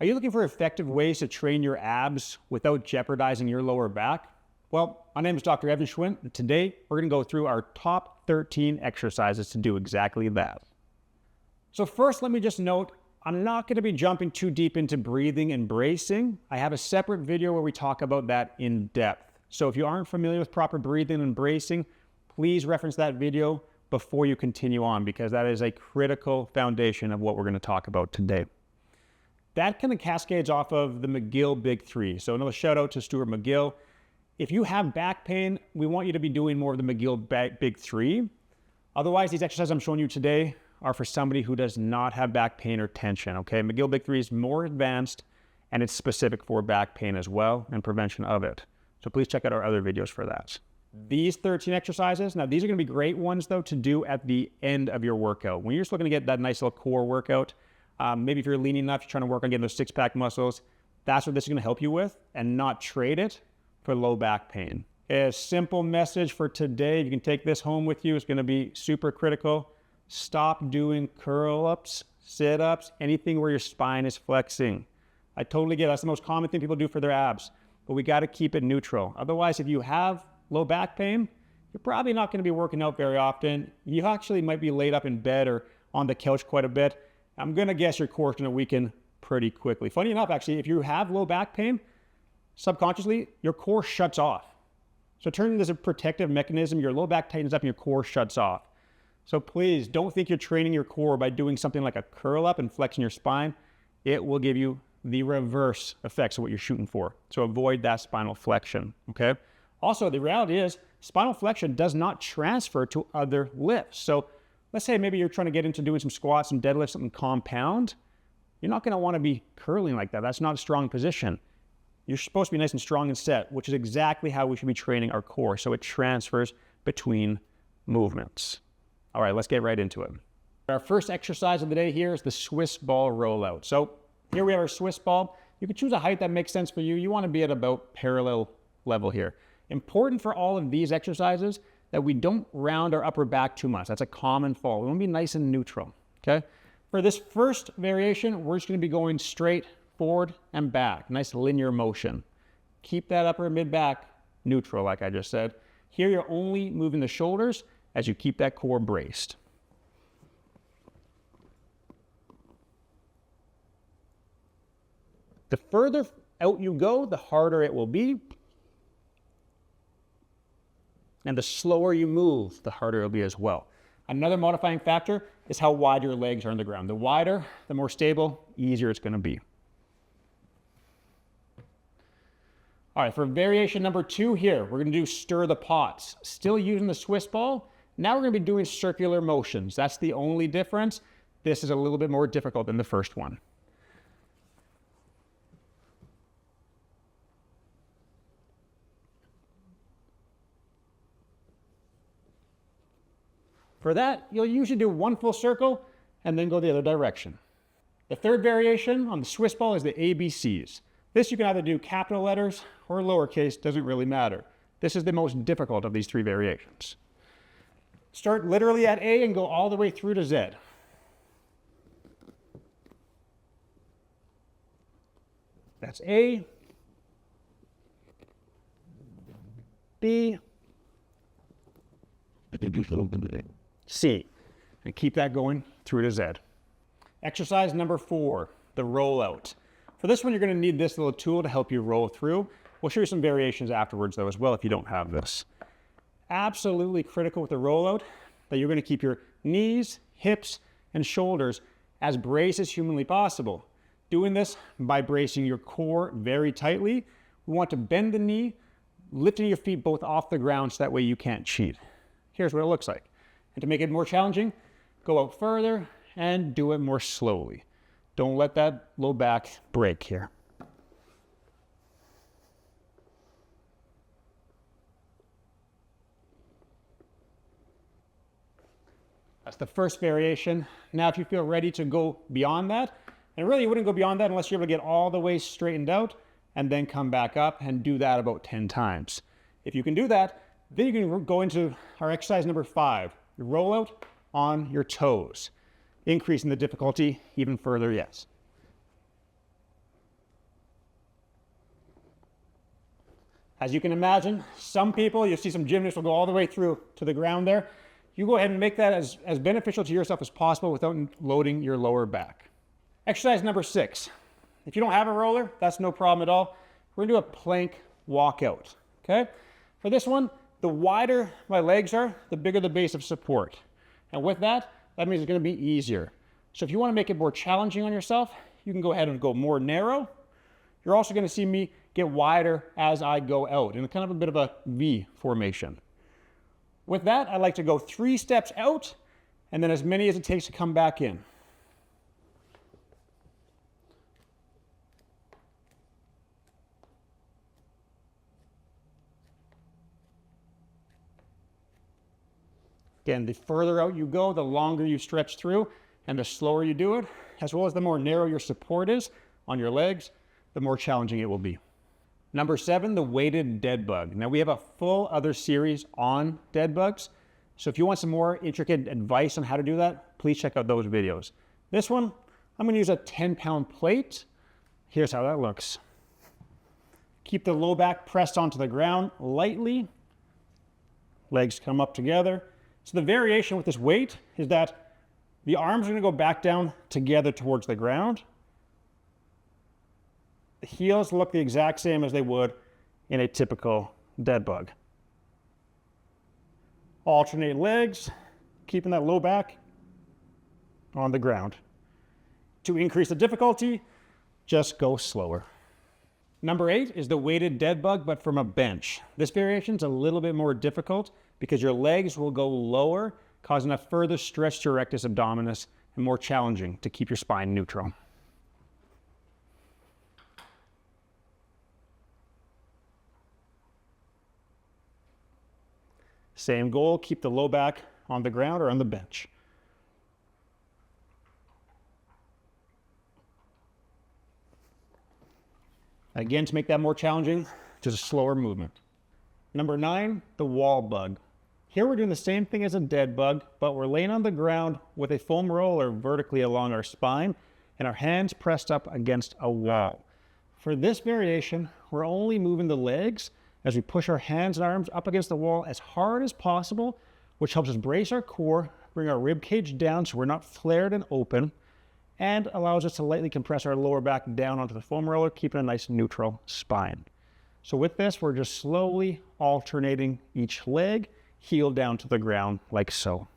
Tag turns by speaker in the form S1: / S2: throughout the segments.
S1: Are you looking for effective ways to train your abs without jeopardizing your lower back? Well, my name is Dr. Evan Schwindt, and today we're going to go through our top 13 exercises to do exactly that. So first, let me just note, I'm not going to be jumping too deep into breathing and bracing. I have a separate video where we talk about that in depth. So if you aren't familiar with proper breathing and bracing, please reference that video before you continue on, because that is a critical foundation of what we're going to talk about today. That kind of cascades off of the McGill Big Three. So another shout out to Stuart McGill. If you have back pain, we want you to be doing more of the McGill Big Three. Otherwise, these exercises I'm showing you today are for somebody who does not have back pain or tension, okay? McGill Big Three is more advanced, and it's specific for back pain as well and prevention of it. So please check out our other videos for that. These 13 exercises, now these are gonna be great ones though to do at the end of your workout. When you're just looking to get that nice little core workout, maybe if you're lean enough, you're trying to work on getting those six-pack muscles, that's what this is gonna help you with, and not trade it for low back pain. A simple message for today, you can take this home with you, it's gonna be super critical. Stop doing curl-ups, sit-ups, anything where your spine is flexing. I totally get it. That's the most common thing people do for their abs, but we gotta keep it neutral. Otherwise, if you have low back pain, you're probably not gonna be working out very often. You actually might be laid up in bed or on the couch quite a bit. I'm gonna guess your core is gonna weaken pretty quickly. Funny enough, actually, if you have low back pain, subconsciously, your core shuts off. So turning this a protective mechanism, your low back tightens up and your core shuts off. So please don't think you're training your core by doing something like a curl up and flexing your spine. It will give you the reverse effects of what you're shooting for. So avoid that spinal flexion, okay? Also, the reality is spinal flexion does not transfer to other lifts. So let's say maybe you're trying to get into doing some squats and deadlifts, something compound. You're not gonna wanna be curling like that. That's not a strong position. You're supposed to be nice and strong and set, which is exactly how we should be training our core. So it transfers between movements. All right, let's get right into it. Our first exercise of the day here is the Swiss ball rollout. So here we have our Swiss ball. You can choose a height that makes sense for you. You want to be at about parallel level here. Important for all of these exercises that we don't round our upper back too much. That's a common fault. We want to be nice and neutral, okay? For this first variation, we're just going to be going straight forward and back. Nice linear motion. Keep that upper and mid-back neutral, like I just said. Here you're only moving the shoulders as you keep that core braced. The further out you go, the harder it will be. And the slower you move, the harder it'll be as well. Another modifying factor is how wide your legs are on the ground. The wider, the more stable, easier it's going to be. All right, for variation number 2 here, we're going to do stir the pots. Still using the Swiss ball. Now we're going to be doing circular motions. That's the only difference. This is a little bit more difficult than the first one. For that, you'll usually do one full circle and then go the other direction. The third variation on the Swiss ball is the ABCs. This you can either do capital letters or lowercase, doesn't really matter. This is the most difficult of these 3 variations. Start literally at A and go all the way through to Z. That's A, B, C. And keep that going through to Z. Exercise number 4, the rollout. For this one, you're going to need this little tool to help you roll through. We'll show you some variations afterwards though as well if you don't have this. Absolutely critical with the rollout that you're going to keep your knees, hips, and shoulders as braced as humanly possible. Doing this by bracing your core very tightly. We want to bend the knee, lifting your feet both off the ground so that way you can't cheat. Here's what it looks like. And to make it more challenging, go out further and do it more slowly. Don't let that low back break here. That's the first variation. Now, if you feel ready to go beyond that, and really you wouldn't go beyond that unless you're able to get all the way straightened out and then come back up and do that about 10 times. If you can do that, then you can go into our exercise number 5, your rollout on your toes, increasing the difficulty even further, yes. As you can imagine, some people, you'll see some gymnasts will go all the way through to the ground there. You go ahead and make that as beneficial to yourself as possible without loading your lower back. Exercise number 6. If you don't have a roller, that's no problem at all. We're gonna do a plank walkout, okay? For this one, the wider my legs are, the bigger the base of support. And with that, that means it's gonna be easier. So if you wanna make it more challenging on yourself, you can go ahead and go more narrow. You're also gonna see me get wider as I go out in kind of a bit of a V formation. With that, I like to go 3 steps out and then as many as it takes to come back in. Again, the further out you go, the longer you stretch through and the slower you do it, as well as the more narrow your support is on your legs, the more challenging it will be. Number 7, the weighted dead bug. Now we have a full other series on dead bugs. So if you want some more intricate advice on how to do that, please check out those videos. This one, I'm gonna use a 10-pound plate. Here's how that looks. Keep the low back pressed onto the ground lightly. Legs come up together. So the variation with this weight is that the arms are gonna go back down together towards the ground. The heels look the exact same as they would in a typical dead bug. Alternate legs, keeping that low back on the ground. To increase the difficulty, just go slower. Number 8 is the weighted dead bug, but from a bench. This variation is a little bit more difficult because your legs will go lower, causing a further stretch to your rectus abdominis and more challenging to keep your spine neutral. Same goal, keep the low back on the ground or on the bench. Again, to make that more challenging, just a slower movement. Number 9, the wall bug. Here we're doing the same thing as a dead bug, but we're laying on the ground with a foam roller vertically along our spine and our hands pressed up against a wall. For this variation, we're only moving the legs as we push our hands and arms up against the wall as hard as possible, which helps us brace our core, bring our rib cage down so we're not flared and open, and allows us to lightly compress our lower back down onto the foam roller, keeping a nice neutral spine. So with this, we're just slowly alternating each leg, heel down to the ground like so.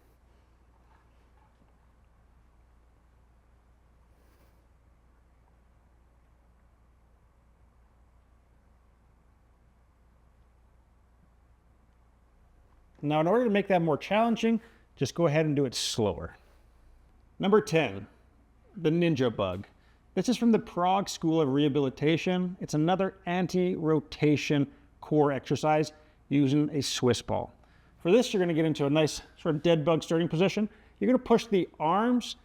S1: Now, in order to make that more challenging, just go ahead and do it slower. Number 10, the ninja bug. This is from the Prague School of Rehabilitation. It's another anti-rotation core exercise using a Swiss ball. For this, you're going to get into a nice sort of dead bug starting position. You're going to push the arms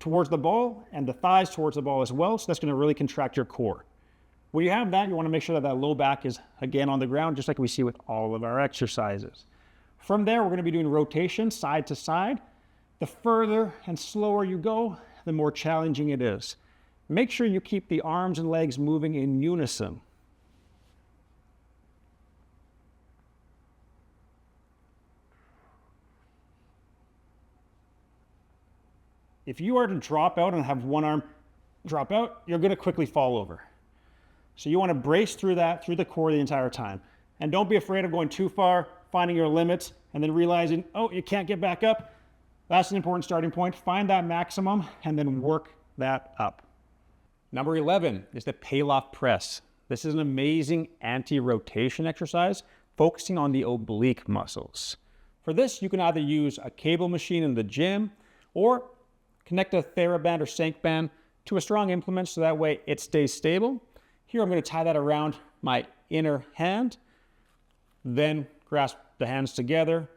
S1: towards the ball and the thighs towards the ball as well, so that's going to really contract your core. When you have that, you want to make sure that that low back is again on the ground, just like we see with all of our exercises. From there, we're going to be doing rotation side to side. The further and slower you go, the more challenging it is. Make sure you keep the arms and legs moving in unison. If you are to drop out and have one arm drop out, you're going to quickly fall over. So you want to brace through that, through the core the entire time. And don't be afraid of going too far, finding your limits, and then realizing, oh, you can't get back up. That's an important starting point. Find that maximum and then work that up. Number 11 is the Paloff Press. This is an amazing anti-rotation exercise focusing on the oblique muscles. For this, you can either use a cable machine in the gym or connect a TheraBand or Sankband to a strong implement so that way it stays stable. Here I'm going to tie that around my inner hand, then grasp the hands together,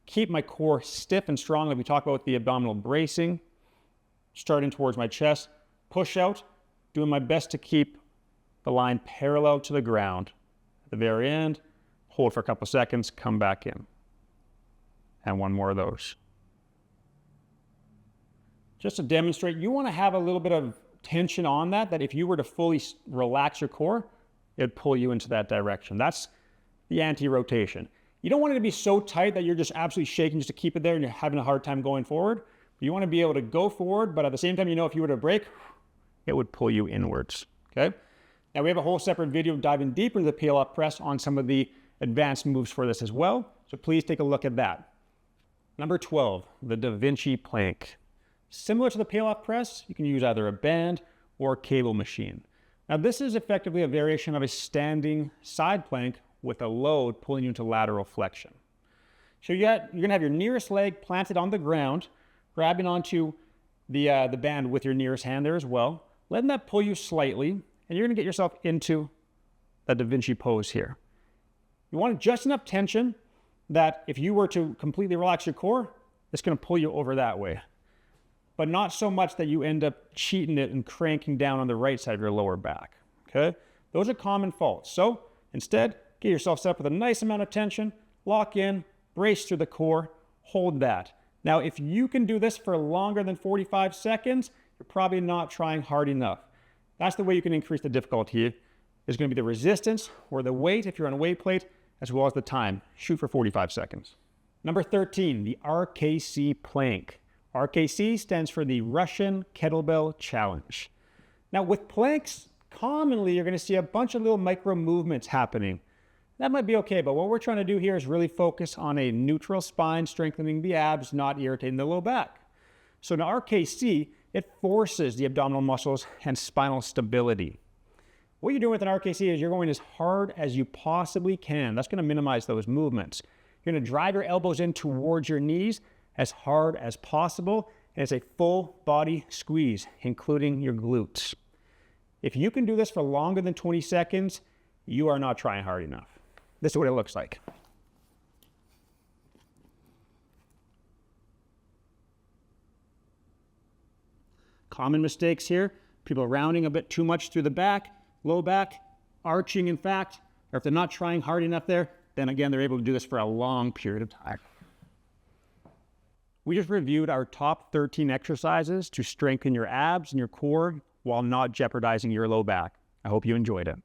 S1: keep my core stiff and strong like we talked about with the abdominal bracing, starting towards my chest, push out, doing my best to keep the line parallel to the ground. At the very end, hold for a couple seconds, come back in. And one more of those. Just to demonstrate, you want to have a little bit of tension on that if you were to fully relax your core, it'd pull you into that direction. That's the anti-rotation. You don't want it to be so tight that you're just absolutely shaking just to keep it there and you're having a hard time going forward. You want to be able to go forward, but at the same time, you know, if you were to break, it would pull you inwards, okay? Now we have a whole separate video diving deeper into the Paloff Press on some of the advanced moves for this as well. So please take a look at that. Number 12, the Vinci Plank. Similar to the Paloff Press, you can use either a band or a cable machine. Now this is effectively a variation of a standing side plank with a load pulling you into lateral flexion. So you're gonna have your nearest leg planted on the ground, grabbing onto the band with your nearest hand there as well, letting that pull you slightly, and you're gonna get yourself into the Da Vinci pose here. You want just enough tension that if you were to completely relax your core, it's gonna pull you over that way. But not so much that you end up cheating it and cranking down on the right side of your lower back, okay? Those are common faults. So instead, get yourself set up with a nice amount of tension, lock in, brace through the core, hold that. Now, if you can do this for longer than 45 seconds, you're probably not trying hard enough. That's the way you can increase the difficulty. Is going to be the resistance or the weight if you're on a weight plate, as well as the time. Shoot for 45 seconds. Number 13, the RKC Plank. RKC stands for the Russian Kettlebell Challenge. Now with planks, commonly you're going to see a bunch of little micro movements happening. That might be okay, but what we're trying to do here is really focus on a neutral spine, strengthening the abs, not irritating the low back. So in RKC, it forces the abdominal muscles and spinal stability. What you're doing with an RKC is you're going as hard as you possibly can. That's going to minimize those movements. You're going to drive your elbows in towards your knees as hard as possible, and it's a full body squeeze, including your glutes. If you can do this for longer than 20 seconds, you are not trying hard enough. This is what it looks like. Common mistakes here, people rounding a bit too much through the back, low back, arching in fact, or if they're not trying hard enough there, then again, they're able to do this for a long period of time. We just reviewed our top 13 exercises to strengthen your abs and your core while not jeopardizing your low back. I hope you enjoyed it.